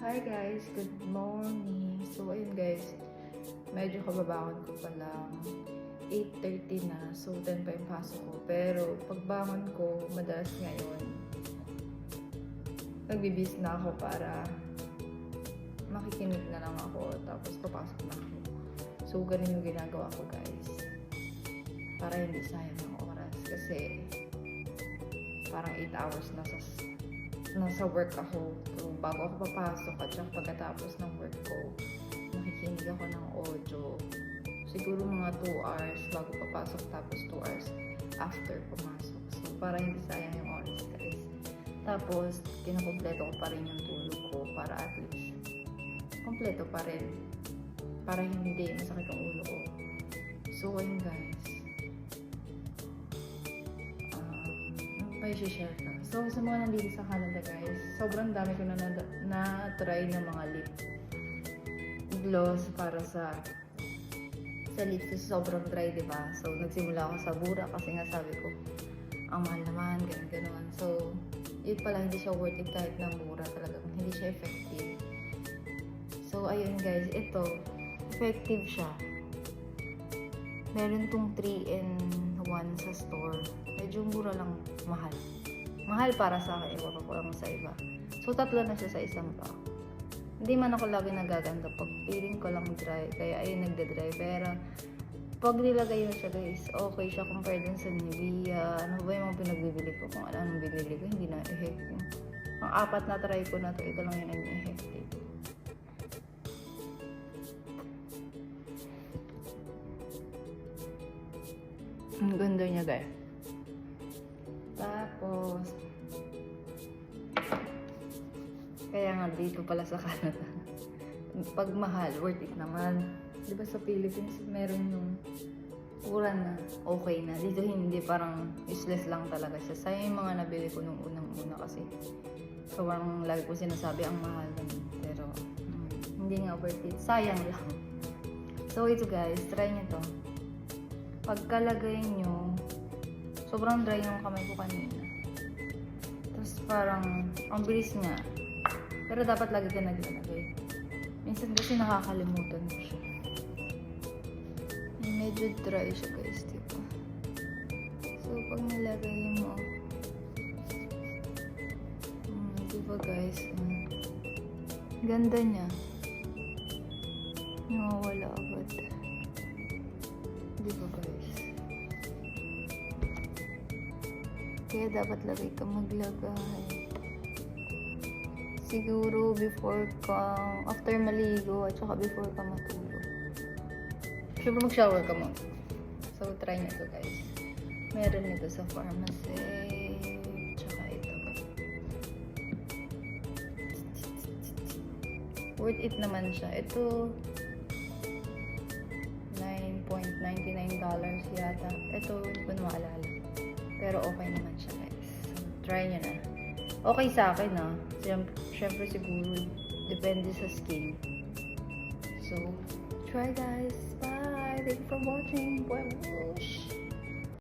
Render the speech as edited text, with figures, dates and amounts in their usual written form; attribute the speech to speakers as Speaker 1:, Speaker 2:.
Speaker 1: Hi guys, good morning. So ayun guys, medyo kababangon ko pa lang. 8:30 na, so 10 pa yung pasok ko. Pero pagbangon ko, madalas ngayon, nagbibis na ako para makikinig na lang ako, tapos papasok na ako. So ganun yung ginagawa ko guys. Para hindi sayang ng oras. Kasi parang 8 hours nasa work ako. So, bago ako papasok at saka pagkatapos ng work ko, nakikinig ako ng audio. Siguro mga 2 hours bago papasok, tapos 2 hours after pumasok. So, para hindi sayang yung oras guys. Tapos, kinakompleto ko pa rin yung tulog ko para at least kompleto pa rin. Para hindi masakit ang ulo ko. So, ayun guys. May share ka. So, sa mga nandito sa Canada guys, sobrang dami ko na-try na mga lip gloss para sa lips kasi sobrang dry, diba? So, nagsimula ako sa Bura kasi nga sabi ko, ang mahal naman, ganun. So, yun pala, hindi siya worth it kahit na mura talaga. Hindi siya effective. So, ayun guys, ito, effective siya. Meron tong 3-in-1 sa store. Medyo mura lang, mahal. Mahal para sa akin, ewan ko lang sa iba. So, 3 na siya sa isang pack. Hindi man ako lagi nagaganda pag feeling ko lang dry, kaya ayun nagda-dry. Pero, pag nilagay mo siya guys, okay siya compared dun sa Nivea. Ano ba yung mga pinagbibili ko? Kung anong binili ko, hindi na effective. Ang 4 na try ko na to, ito lang yung naging effective. Ang ganda niya guys. Tapos, kaya nga dito pala sa Canada, pag mahal, worth it naman. Diba sa Philippines, meron yung mura na, okay na. Dito hindi, parang useless lang talaga siya. Sayang yung mga nabili ko nung unang-una kasi sobrang lagi ko sinasabi ang mahal naman. Pero, hindi nga worth it. Sayang lang. So, ito guys, try nyo to. Pagkalagay nyo, sobrang dry yung kamay ko kanina. Tapos parang, ang bilis nga. Pero dapat lagi ka naglalagay. Minsan kasi nakakalimutan ko siya. Medyo dry siya guys, diba? So, pag nilagay mo, diba guys? Ganda niya. Nawawala agad. Diba guys? Kaya dapat lagay ka maglagay. Siguro before ka, after maligo at saka before ka matulog. Siyempre mag-shower ka mo. So try nyo to guys. Meron nito sa pharmacy. Tsaka ito. Worth it naman siya. Ito $9.99 yata. Ito, hindi ko na maalala. Pero okay naman siya guys. So, try nyo na. Okay sa akin Siyempre siguro, depende sa skin. So, try guys. Bye! Thank you for watching. Bye!